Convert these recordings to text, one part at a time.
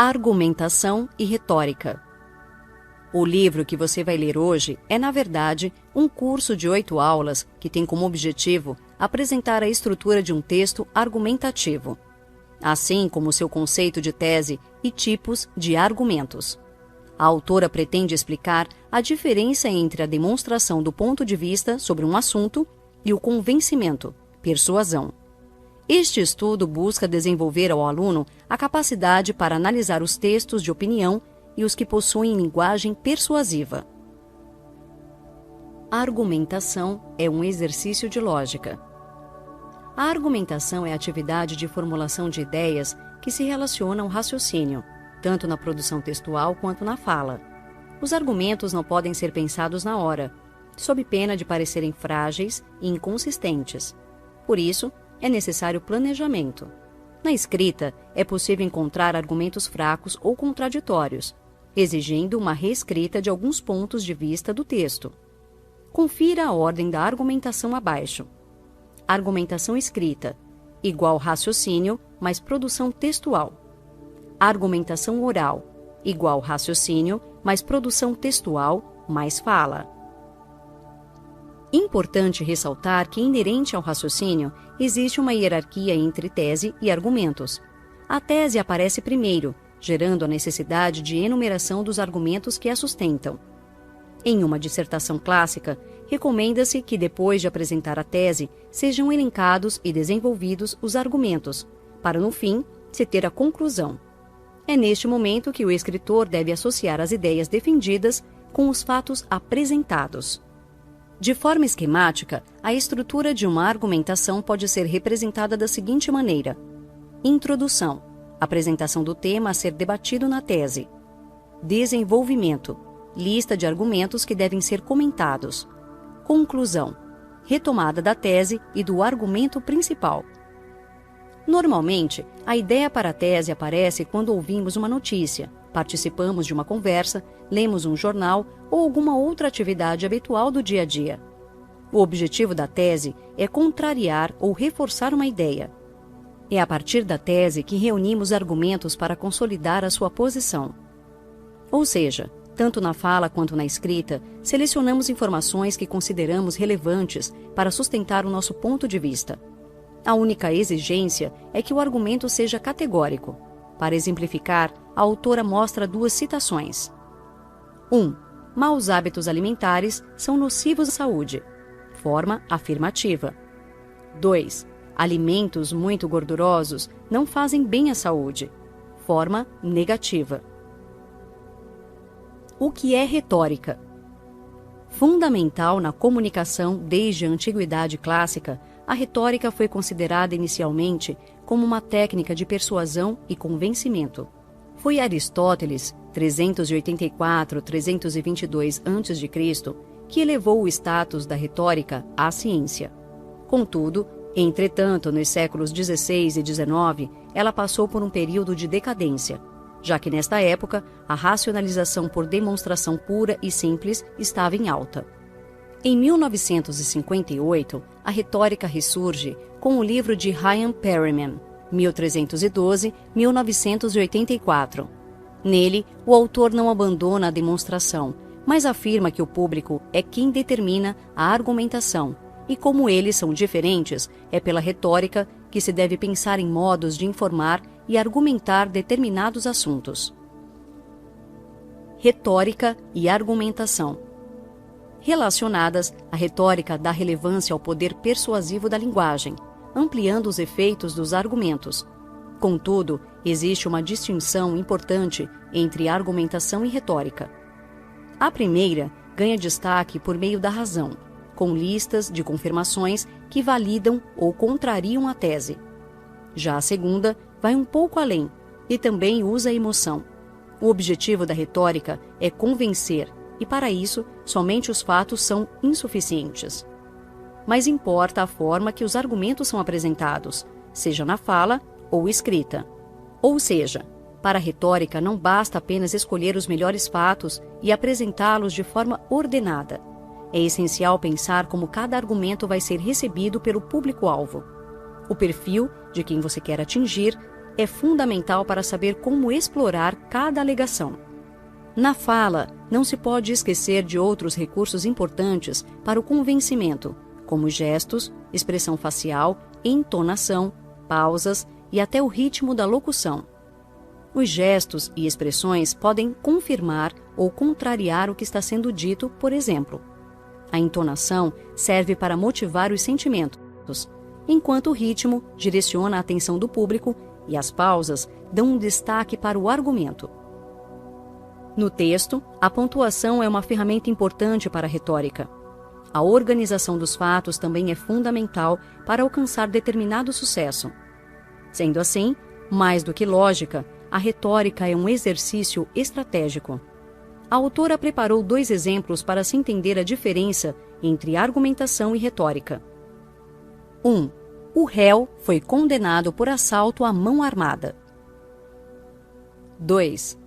Argumentação e retórica. O livro que você vai ler hoje é, na verdade, um curso de 8 aulas que tem como objetivo apresentar a estrutura de um texto argumentativo, assim como seu conceito de tese e tipos de argumentos. A autora pretende explicar a diferença entre a demonstração do ponto de vista sobre um assunto e o convencimento, persuasão. Este estudo busca desenvolver ao aluno a capacidade para analisar os textos de opinião e os que possuem linguagem persuasiva. A argumentação é um exercício de lógica. A argumentação é a atividade de formulação de ideias que se relacionam ao raciocínio, tanto na produção textual quanto na fala. Os argumentos não podem ser pensados na hora, sob pena de parecerem frágeis e inconsistentes. Por isso, é necessário planejamento. Na escrita, é possível encontrar argumentos fracos ou contraditórios, exigindo uma reescrita de alguns pontos de vista do texto. Confira a ordem da argumentação abaixo. Argumentação escrita, igual raciocínio mais produção textual. Argumentação oral, igual raciocínio mais produção textual mais fala. Importante ressaltar que, inerente ao raciocínio, existe uma hierarquia entre tese e argumentos. A tese aparece primeiro, gerando a necessidade de enumeração dos argumentos que a sustentam. Em uma dissertação clássica, recomenda-se que, depois de apresentar a tese, sejam elencados e desenvolvidos os argumentos, para, no fim, se ter a conclusão. É neste momento que o escritor deve associar as ideias defendidas com os fatos apresentados. De forma esquemática, a estrutura de uma argumentação pode ser representada da seguinte maneira: introdução, apresentação do tema a ser debatido na tese. Desenvolvimento, lista de argumentos que devem ser comentados. Conclusão, retomada da tese e do argumento principal. Normalmente, a ideia para a tese aparece quando ouvimos uma notícia, participamos de uma conversa, lemos um jornal ou alguma outra atividade habitual do dia a dia. O objetivo da tese é contrariar ou reforçar uma ideia. É a partir da tese que reunimos argumentos para consolidar a sua posição. Ou seja, tanto na fala quanto na escrita, selecionamos informações que consideramos relevantes para sustentar o nosso ponto de vista. A única exigência é que o argumento seja categórico. Para exemplificar, a autora mostra 2 citações. 1. Maus hábitos alimentares são nocivos à saúde. Forma afirmativa. 2. Alimentos muito gordurosos não fazem bem à saúde. Forma negativa. O que é retórica? Fundamental na comunicação desde a antiguidade clássica, a retórica foi considerada inicialmente como uma técnica de persuasão e convencimento. Foi Aristóteles, 384-322 a.C., que elevou o status da retórica à ciência. Contudo, entretanto, nos séculos XVI e XIX, ela passou por um período de decadência, já que nesta época a racionalização por demonstração pura e simples estava em alta. Em 1958, a retórica ressurge com o livro de Ian Perryman, 1312-1984. Nele, o autor não abandona a demonstração, mas afirma que o público é quem determina a argumentação, e como eles são diferentes, é pela retórica que se deve pensar em modos de informar e argumentar determinados assuntos. Retórica e argumentação. Relacionadas, a retórica dá relevância ao poder persuasivo da linguagem, ampliando os efeitos dos argumentos. Contudo, existe uma distinção importante entre argumentação e retórica. A primeira ganha destaque por meio da razão, com listas de confirmações que validam ou contrariam a tese. Já a segunda vai um pouco além e também usa a emoção. O objetivo da retórica é convencer, e para isso, somente os fatos são insuficientes. Mas importa a forma que os argumentos são apresentados, seja na fala ou escrita. Ou seja, para a retórica não basta apenas escolher os melhores fatos e apresentá-los de forma ordenada. É essencial pensar como cada argumento vai ser recebido pelo público-alvo. O perfil de quem você quer atingir, é fundamental para saber como explorar cada alegação. Na fala, não se pode esquecer de outros recursos importantes para o convencimento, como gestos, expressão facial, entonação, pausas e até o ritmo da locução. Os gestos e expressões podem confirmar ou contrariar o que está sendo dito, por exemplo. A entonação serve para motivar os sentimentos, enquanto o ritmo direciona a atenção do público e as pausas dão um destaque para o argumento. No texto, a pontuação é uma ferramenta importante para a retórica. A organização dos fatos também é fundamental para alcançar determinado sucesso. Sendo assim, mais do que lógica, a retórica é um exercício estratégico. A autora preparou 2 exemplos para se entender a diferença entre argumentação e retórica. 1. O réu foi condenado por assalto à mão armada. 2.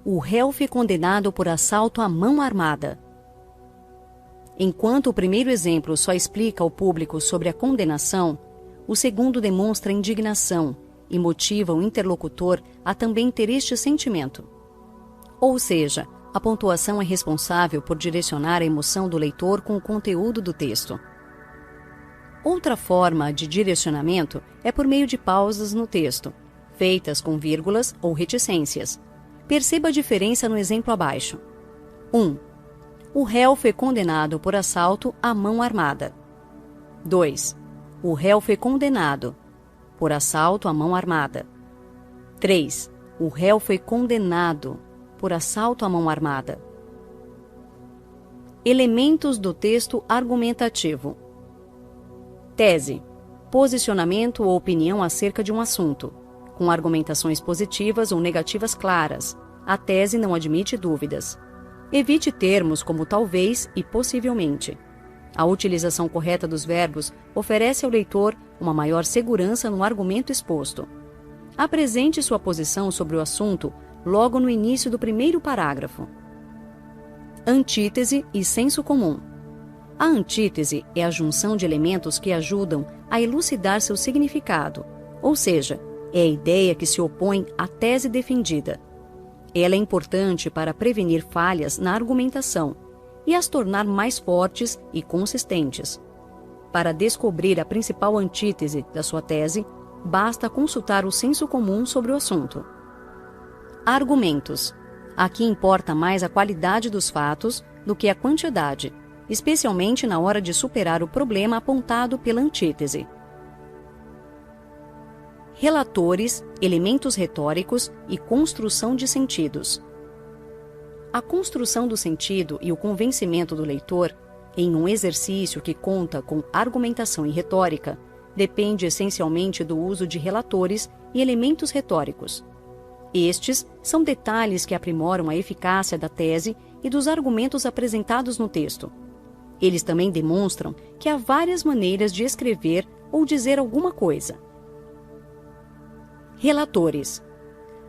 O réu foi condenado por assalto à mão armada. Enquanto o primeiro exemplo só explica ao público sobre a condenação, o segundo demonstra indignação e motiva o interlocutor a também ter este sentimento. Ou seja, a pontuação é responsável por direcionar a emoção do leitor com o conteúdo do texto. Outra forma de direcionamento é por meio de pausas no texto, feitas com vírgulas ou reticências. Perceba a diferença no exemplo abaixo. 1. O réu foi condenado por assalto à mão armada. 2. O réu foi condenado por assalto à mão armada. 3. O réu foi condenado por assalto à mão armada. Elementos do texto argumentativo. Tese: posicionamento ou opinião acerca de um assunto, com argumentações positivas ou negativas claras. A tese não admite dúvidas. Evite termos como talvez e possivelmente. A utilização correta dos verbos oferece ao leitor uma maior segurança no argumento exposto. Apresente sua posição sobre o assunto logo no início do primeiro parágrafo. Antítese e senso comum. A antítese é a junção de elementos que ajudam a elucidar seu significado, ou seja, é a ideia que se opõe à tese defendida. Ela é importante para prevenir falhas na argumentação e as tornar mais fortes e consistentes. Para descobrir a principal antítese da sua tese, basta consultar o senso comum sobre o assunto. Argumentos. Aqui importa mais a qualidade dos fatos do que a quantidade, especialmente na hora de superar o problema apontado pela antítese. Relatores, elementos retóricos e construção de sentidos. A construção do sentido e o convencimento do leitor, em um exercício que conta com argumentação e retórica, depende essencialmente do uso de relatores e elementos retóricos. Estes são detalhes que aprimoram a eficácia da tese e dos argumentos apresentados no texto. Eles também demonstram que há várias maneiras de escrever ou dizer alguma coisa. Relatores.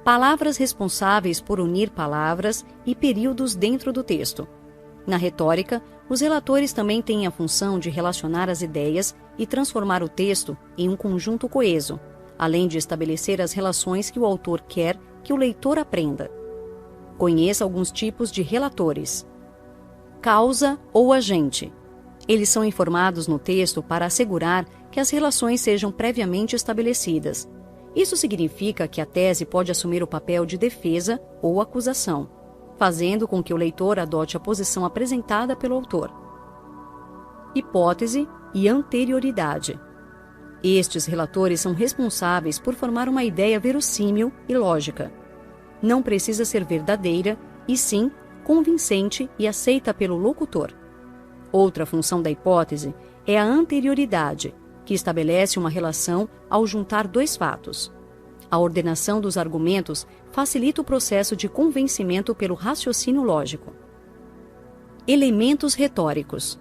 Palavras responsáveis por unir palavras e períodos dentro do texto. Na retórica, os relatores também têm a função de relacionar as ideias e transformar o texto em um conjunto coeso, além de estabelecer as relações que o autor quer que o leitor aprenda. Conheça alguns tipos de relatores. Causa ou agente. Eles são informados no texto para assegurar que as relações sejam previamente estabelecidas. Isso significa que a tese pode assumir o papel de defesa ou acusação, fazendo com que o leitor adote a posição apresentada pelo autor. Hipótese e anterioridade. Estes relatores são responsáveis por formar uma ideia verossímil e lógica. Não precisa ser verdadeira, e sim convincente e aceita pelo locutor. Outra função da hipótese é a anterioridade, que estabelece uma relação ao juntar 2 fatos. A ordenação dos argumentos facilita o processo de convencimento pelo raciocínio lógico. Elementos retóricos.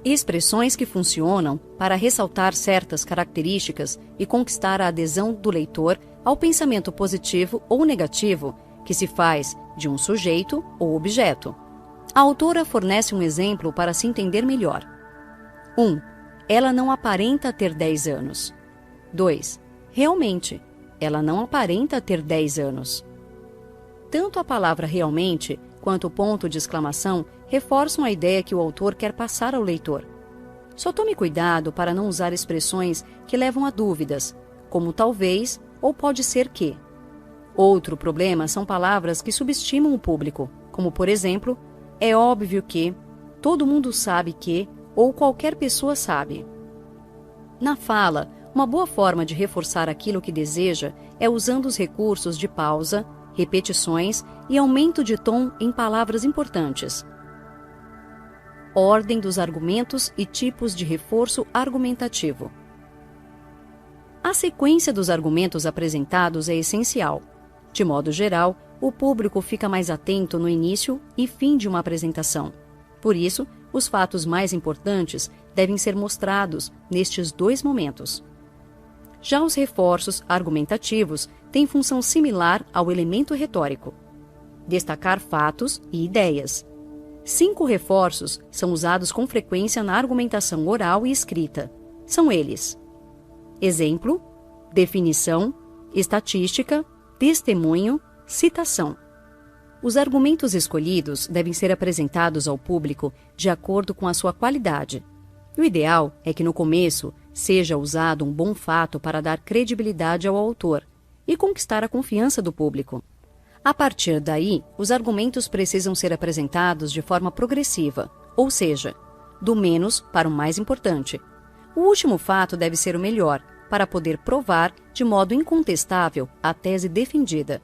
Expressões que funcionam para ressaltar certas características e conquistar a adesão do leitor ao pensamento positivo ou negativo que se faz de um sujeito ou objeto. A autora fornece um exemplo para se entender melhor. 1. Ela não aparenta ter 10 anos. 2. Realmente. ela não aparenta ter 10 anos. Tanto a palavra realmente quanto o ponto de exclamação reforçam a ideia que o autor quer passar ao leitor. Só tome cuidado para não usar expressões que levam a dúvidas, como talvez ou pode ser que. Outro problema são palavras que subestimam o público, como por exemplo, é óbvio que, todo mundo sabe que, ou qualquer pessoa sabe. Na fala, uma boa forma de reforçar aquilo que deseja é usando os recursos de pausa, repetições e aumento de tom em palavras importantes. Ordem dos argumentos e tipos de reforço argumentativo. A sequência dos argumentos apresentados é essencial. De modo geral, o público fica mais atento no início e fim de uma apresentação. Por isso, os fatos mais importantes devem ser mostrados nestes dois momentos. Já os reforços argumentativos têm função similar ao elemento retórico: destacar fatos e ideias. 5 reforços são usados com frequência na argumentação oral e escrita. São eles: exemplo, definição, estatística, testemunho, citação. Os argumentos escolhidos devem ser apresentados ao público de acordo com a sua qualidade. O ideal é que no começo seja usado um bom fato para dar credibilidade ao autor e conquistar a confiança do público. A partir daí, os argumentos precisam ser apresentados de forma progressiva, ou seja, do menos para o mais importante. O último fato deve ser o melhor, para poder provar de modo incontestável a tese defendida.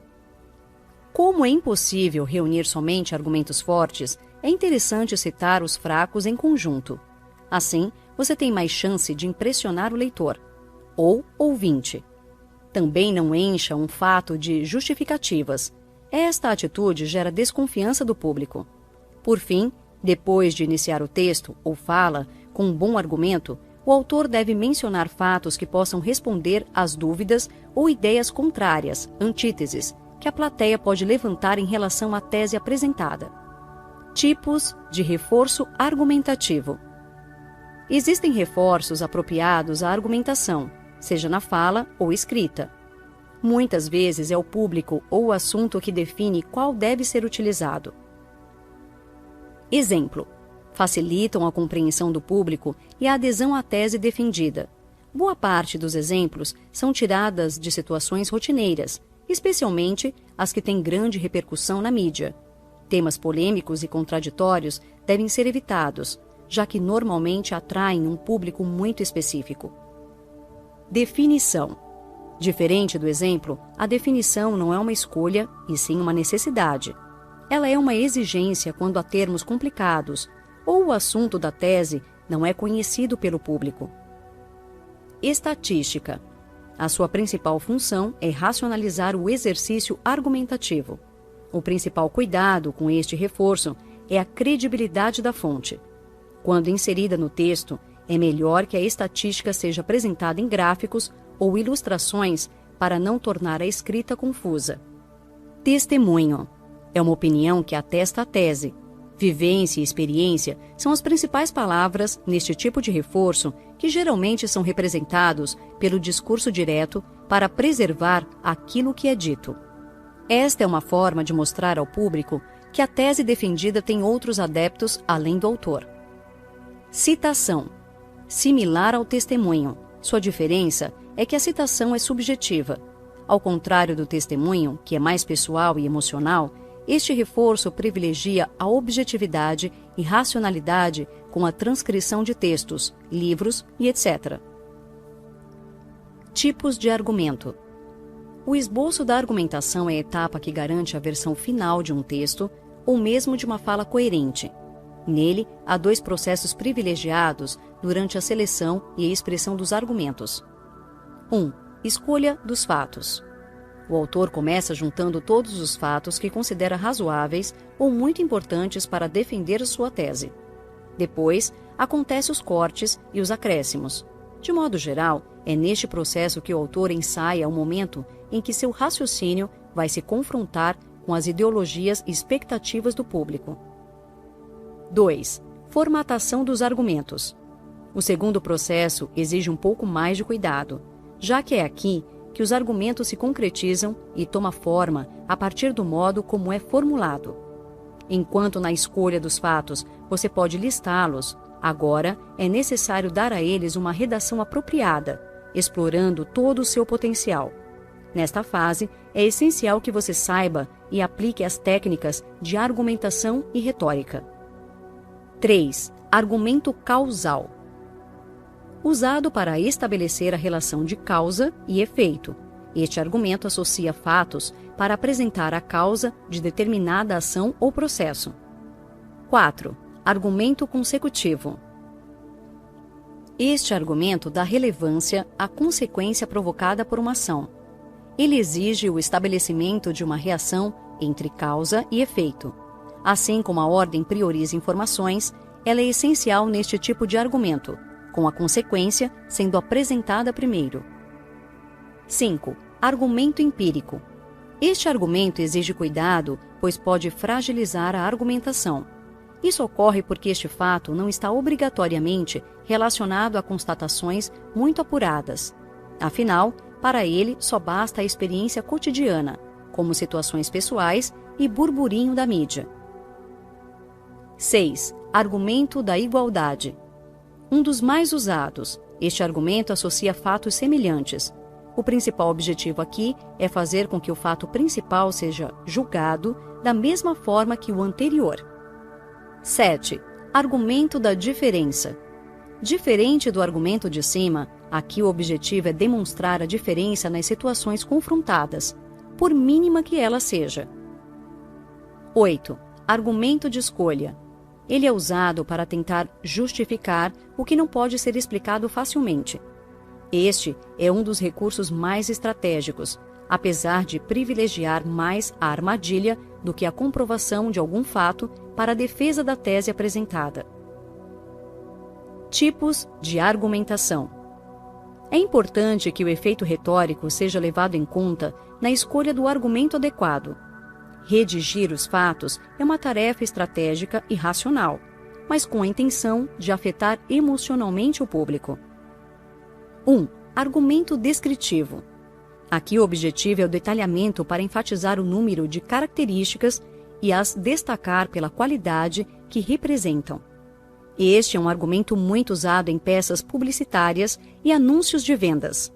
Como é impossível reunir somente argumentos fortes, é interessante citar os fracos em conjunto. Assim, você tem mais chance de impressionar o leitor, ou ouvinte. Também não encha um fato de justificativas. Esta atitude gera desconfiança do público. Por fim, depois de iniciar o texto ou fala com um bom argumento, o autor deve mencionar fatos que possam responder às dúvidas ou ideias contrárias, antíteses, que a plateia pode levantar em relação à tese apresentada. Tipos de reforço argumentativo. Existem reforços apropriados à argumentação, seja na fala ou escrita. Muitas vezes é o público ou o assunto que define qual deve ser utilizado. Exemplo: facilitam a compreensão do público e a adesão à tese defendida. Boa parte dos exemplos são tiradas de situações rotineiras, especialmente as que têm grande repercussão na mídia. Temas polêmicos e contraditórios devem ser evitados, já que normalmente atraem um público muito específico. Definição. Diferente do exemplo, a definição não é uma escolha, e sim uma necessidade. Ela é uma exigência quando há termos complicados, ou o assunto da tese não é conhecido pelo público. Estatística. A sua principal função é racionalizar o exercício argumentativo. O principal cuidado com este reforço é a credibilidade da fonte. Quando inserida no texto, é melhor que a estatística seja apresentada em gráficos ou ilustrações para não tornar a escrita confusa. Testemunho. É uma opinião que atesta a tese. Vivência e experiência são as principais palavras neste tipo de reforço que geralmente são representados pelo discurso direto para preservar aquilo que é dito. Esta é uma forma de mostrar ao público que a tese defendida tem outros adeptos além do autor. Citação. Similar ao testemunho. Sua diferença é que a citação é subjetiva. Ao contrário do testemunho, que é mais pessoal e emocional, este reforço privilegia a objetividade e racionalidade com a transcrição de textos, livros e etc. Tipos de argumento. O esboço da argumentação é a etapa que garante a versão final de um texto ou mesmo de uma fala coerente. Nele, há 2 processos privilegiados durante a seleção e a expressão dos argumentos. 1. Escolha dos fatos. O autor começa juntando todos os fatos que considera razoáveis ou muito importantes para defender sua tese. Depois, acontecem os cortes e os acréscimos. De modo geral, é neste processo que o autor ensaia o momento em que seu raciocínio vai se confrontar com as ideologias e expectativas do público. 2. Formatação dos argumentos. O segundo processo exige um pouco mais de cuidado, já que é aqui que os argumentos se concretizam e tomam forma a partir do modo como é formulado. Enquanto na escolha dos fatos você pode listá-los, agora é necessário dar a eles uma redação apropriada, explorando todo o seu potencial. Nesta fase, é essencial que você saiba e aplique as técnicas de argumentação e retórica. 3. Argumento causal. Usado para estabelecer a relação de causa e efeito. Este argumento associa fatos para apresentar a causa de determinada ação ou processo. 4. Argumento consecutivo. Este argumento dá relevância à consequência provocada por uma ação. Ele exige o estabelecimento de uma reação entre causa e efeito. Assim como a ordem prioriza informações, ela é essencial neste tipo de argumento, com a consequência sendo apresentada primeiro. 5. Argumento empírico. Este argumento exige cuidado, pois pode fragilizar a argumentação. Isso ocorre porque este fato não está obrigatoriamente relacionado a constatações muito apuradas. Afinal, para ele só basta a experiência cotidiana, como situações pessoais e burburinho da mídia. 6. Argumento da igualdade. Um dos mais usados, este argumento associa fatos semelhantes. O principal objetivo aqui é fazer com que o fato principal seja julgado da mesma forma que o anterior. 7. Argumento da diferença. Diferente do argumento de cima, aqui o objetivo é demonstrar a diferença nas situações confrontadas, por mínima que ela seja. 8. Argumento de escolha. Ele é usado para tentar justificar o que não pode ser explicado facilmente. Este é um dos recursos mais estratégicos, apesar de privilegiar mais a armadilha do que a comprovação de algum fato para a defesa da tese apresentada. Tipos de argumentação. É importante que o efeito retórico seja levado em conta na escolha do argumento adequado. Redigir os fatos é uma tarefa estratégica e racional, mas com a intenção de afetar emocionalmente o público. 1. Argumento descritivo. Aqui o objetivo é o detalhamento para enfatizar o número de características e as destacar pela qualidade que representam. Este é um argumento muito usado em peças publicitárias e anúncios de vendas.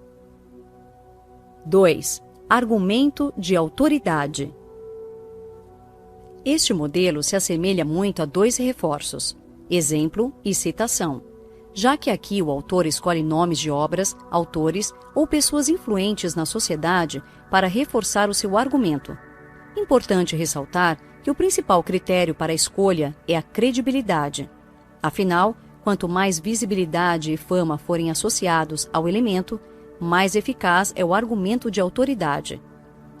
2. Argumento de autoridade. Este modelo se assemelha muito a dois reforços, exemplo e citação, já que aqui o autor escolhe nomes de obras, autores ou pessoas influentes na sociedade para reforçar o seu argumento. Importante ressaltar que o principal critério para a escolha é a credibilidade. Afinal, quanto mais visibilidade e fama forem associados ao elemento, mais eficaz é o argumento de autoridade.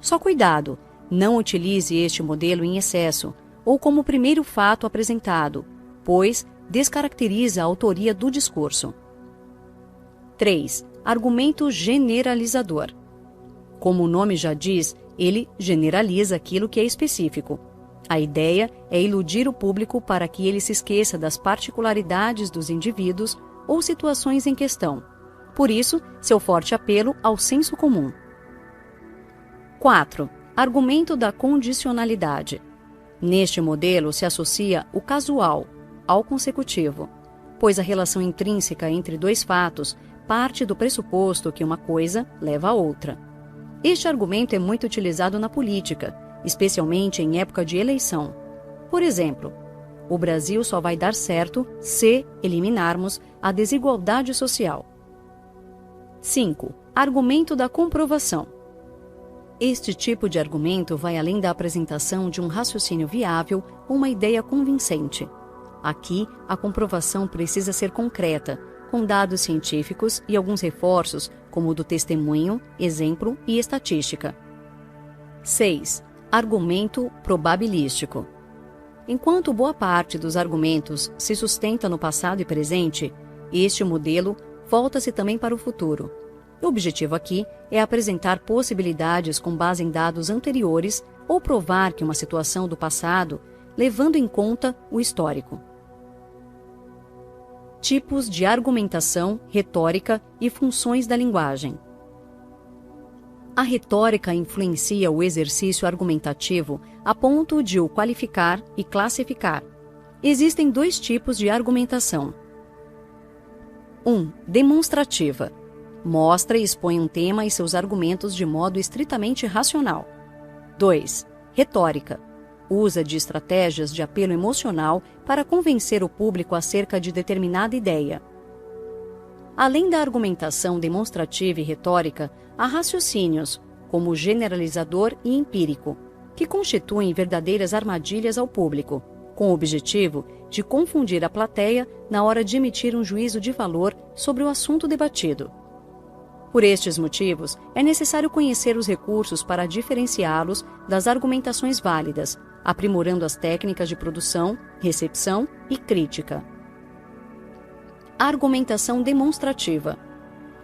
Só cuidado, não utilize este modelo em excesso ou como primeiro fato apresentado, pois descaracteriza a autoria do discurso. 3. Argumento generalizador. Como o nome já diz, ele generaliza aquilo que é específico. A ideia é iludir o público para que ele se esqueça das particularidades dos indivíduos ou situações em questão. Por isso, seu forte apelo ao senso comum. 4. Argumento da condicionalidade. Neste modelo se associa o casual ao consecutivo, pois a relação intrínseca entre dois fatos parte do pressuposto que uma coisa leva a outra. Este argumento é muito utilizado na política, especialmente em época de eleição. Por exemplo, o Brasil só vai dar certo se eliminarmos a desigualdade social. 5. Argumento da comprovação. Este tipo de argumento vai além da apresentação de um raciocínio viável ou uma ideia convincente. Aqui, a comprovação precisa ser concreta, com dados científicos e alguns reforços, como o do testemunho, exemplo e estatística. 6. Argumento probabilístico. Enquanto boa parte dos argumentos se sustenta no passado e presente, este modelo volta-se também para o futuro. O objetivo aqui é apresentar possibilidades com base em dados anteriores ou provar que uma situação do passado, levando em conta o histórico. Tipos de argumentação, retórica e funções da linguagem. A retórica influencia o exercício argumentativo a ponto de o qualificar e classificar. Existem dois tipos de argumentação. 1. Demonstrativa. Mostra e expõe um tema e seus argumentos de modo estritamente racional. 2. Retórica. Usa de estratégias de apelo emocional para convencer o público acerca de determinada ideia. Além da argumentação demonstrativa e retórica, há raciocínios, como generalizador e empírico, que constituem verdadeiras armadilhas ao público, com o objetivo de confundir a plateia na hora de emitir um juízo de valor sobre o assunto debatido. Por estes motivos, é necessário conhecer os recursos para diferenciá-los das argumentações válidas, aprimorando as técnicas de produção, recepção e crítica. Argumentação demonstrativa.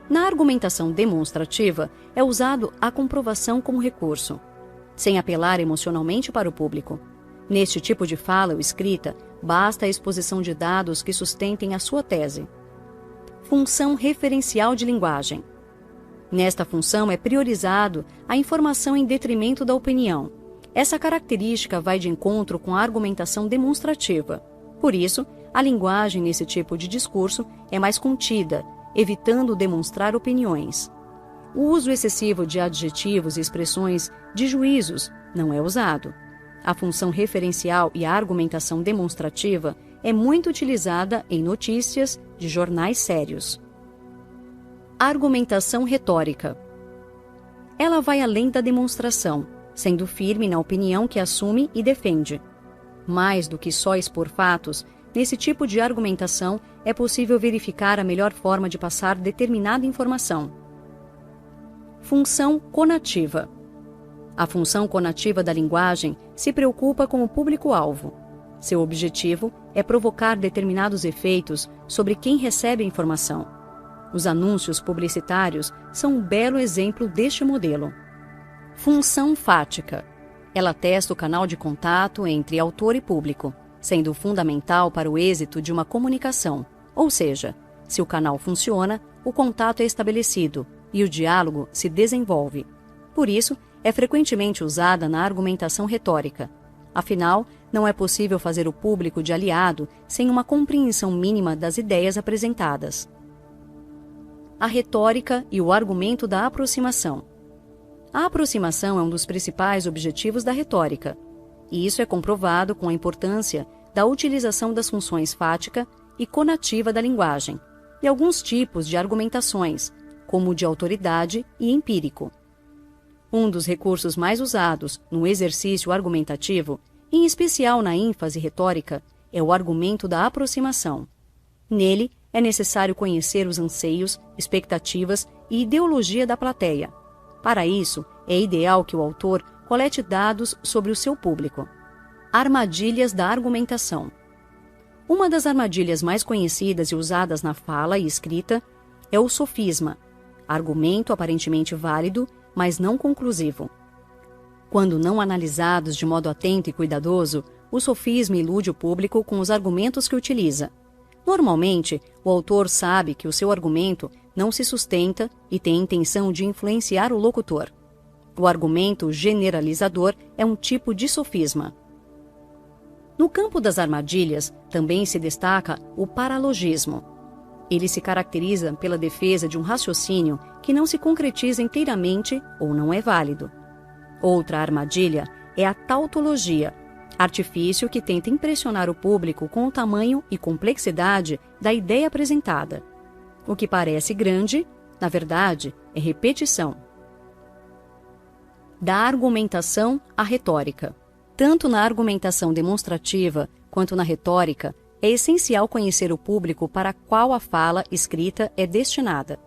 Na argumentação demonstrativa, é usado a comprovação como recurso, sem apelar emocionalmente para o público. Neste tipo de fala ou escrita, basta a exposição de dados que sustentem a sua tese. Função referencial de linguagem. Nesta função é priorizado a informação em detrimento da opinião. Essa característica vai de encontro com a argumentação demonstrativa. Por isso, a linguagem nesse tipo de discurso é mais contida, evitando demonstrar opiniões. O uso excessivo de adjetivos e expressões de juízos não é usado. A função referencial e a argumentação demonstrativa é muito utilizada em notícias de jornais sérios. Argumentação retórica. Ela vai além da demonstração, sendo firme na opinião que assume e defende. Mais do que só expor fatos, nesse tipo de argumentação é possível verificar a melhor forma de passar determinada informação. Função conativa. A função conativa da linguagem se preocupa com o público-alvo. Seu objetivo é provocar determinados efeitos sobre quem recebe a informação. Os anúncios publicitários são um belo exemplo deste modelo. Função fática. Ela testa o canal de contato entre autor e público, sendo fundamental para o êxito de uma comunicação. Ou seja, se o canal funciona, o contato é estabelecido e o diálogo se desenvolve. Por isso, é frequentemente usada na argumentação retórica. Afinal, não é possível fazer o público de aliado sem uma compreensão mínima das ideias apresentadas. A retórica e o argumento da aproximação. A aproximação é um dos principais objetivos da retórica, e isso é comprovado com a importância da utilização das funções fática e conativa da linguagem, e alguns tipos de argumentações, como o de autoridade e empírico. Um dos recursos mais usados no exercício argumentativo, em especial na ênfase retórica, é o argumento da aproximação. Nele, é necessário conhecer os anseios, expectativas e ideologia da plateia. Para isso, é ideal que o autor colete dados sobre o seu público. Armadilhas da argumentação. Uma das armadilhas mais conhecidas e usadas na fala e escrita é o sofisma, argumento aparentemente válido, mas não conclusivo. Quando não analisados de modo atento e cuidadoso, o sofisma ilude o público com os argumentos que utiliza. Normalmente, o autor sabe que o seu argumento não se sustenta e tem intenção de influenciar o locutor. O argumento generalizador é um tipo de sofisma. No campo das armadilhas, também se destaca o paralogismo. Ele se caracteriza pela defesa de um raciocínio que não se concretiza inteiramente ou não é válido. Outra armadilha é a tautologia, artifício que tenta impressionar o público com o tamanho e complexidade da ideia apresentada. O que parece grande, na verdade, é repetição. Da argumentação à retórica. Tanto na argumentação demonstrativa quanto na retórica, é essencial conhecer o público para qual a fala escrita é destinada.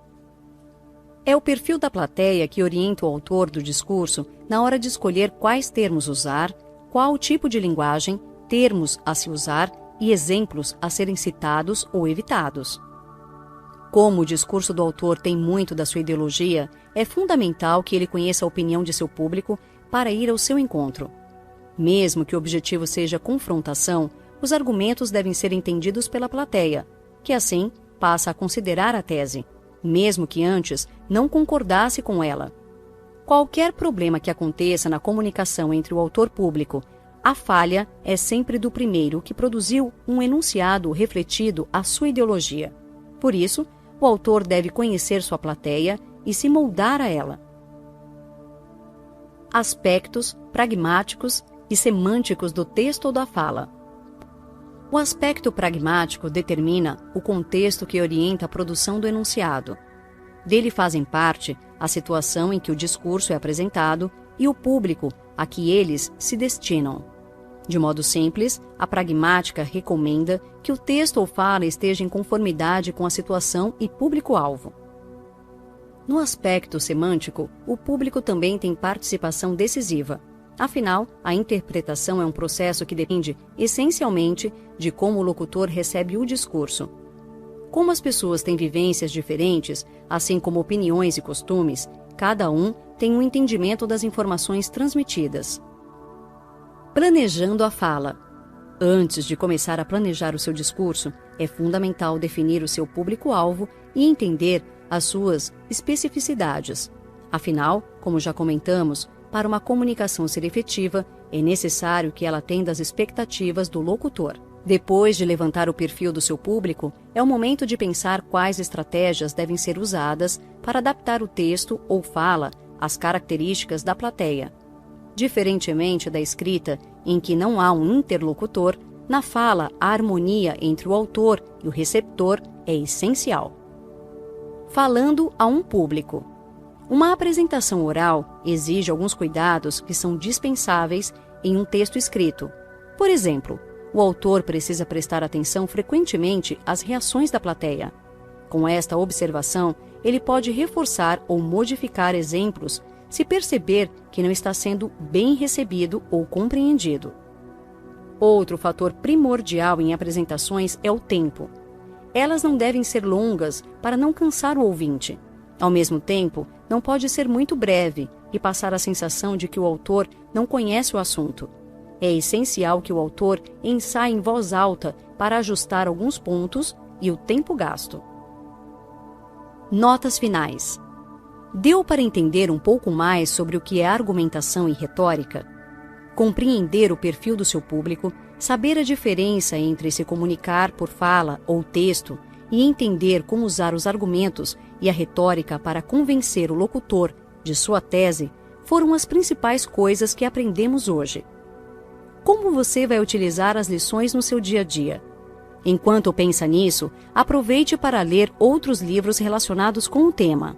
É o perfil da plateia que orienta o autor do discurso na hora de escolher quais termos usar, qual tipo de linguagem, termos a se usar e exemplos a serem citados ou evitados. Como o discurso do autor tem muito da sua ideologia, é fundamental que ele conheça a opinião de seu público para ir ao seu encontro. Mesmo que o objetivo seja confrontação, os argumentos devem ser entendidos pela plateia, que assim passa a considerar a tese, mesmo que antes não concordasse com ela. Qualquer problema que aconteça na comunicação entre o autor público, a falha é sempre do primeiro que produziu um enunciado refletido à sua ideologia. Por isso, o autor deve conhecer sua plateia e se moldar a ela. Aspectos pragmáticos e semânticos do texto ou da fala. O aspecto pragmático determina o contexto que orienta a produção do enunciado. Dele fazem parte a situação em que o discurso é apresentado e o público a que eles se destinam. De modo simples, a pragmática recomenda que o texto ou fala esteja em conformidade com a situação e público-alvo. No aspecto semântico, o público também tem participação decisiva. Afinal, a interpretação é um processo que depende, essencialmente, de como o locutor recebe o discurso. Como as pessoas têm vivências diferentes, assim como opiniões e costumes, cada um tem um entendimento das informações transmitidas. Planejando a fala. Antes de começar a planejar o seu discurso, é fundamental definir o seu público-alvo e entender as suas especificidades. Afinal, como já comentamos, para uma comunicação ser efetiva, é necessário que ela atenda às expectativas do locutor. Depois de levantar o perfil do seu público, é o momento de pensar quais estratégias devem ser usadas para adaptar o texto ou fala às características da plateia. Diferentemente da escrita, em que não há um interlocutor, na fala a harmonia entre o autor e o receptor é essencial. Falando a um público. Uma apresentação oral exige alguns cuidados que são dispensáveis em um texto escrito. Por exemplo, o autor precisa prestar atenção frequentemente às reações da plateia. Com esta observação, ele pode reforçar ou modificar exemplos se perceber que não está sendo bem recebido ou compreendido. Outro fator primordial em apresentações é o tempo. Elas não devem ser longas para não cansar o ouvinte. Ao mesmo tempo, não pode ser muito breve e passar a sensação de que o autor não conhece o assunto. É essencial que o autor ensaie em voz alta para ajustar alguns pontos e o tempo gasto. Notas finais. Deu para entender um pouco mais sobre o que é argumentação e retórica? Compreender o perfil do seu público, saber a diferença entre se comunicar por fala ou texto e entender como usar os argumentos e a retórica para convencer o locutor de sua tese foram as principais coisas que aprendemos hoje. Como você vai utilizar as lições no seu dia a dia? Enquanto pensa nisso, aproveite para ler outros livros relacionados com o tema.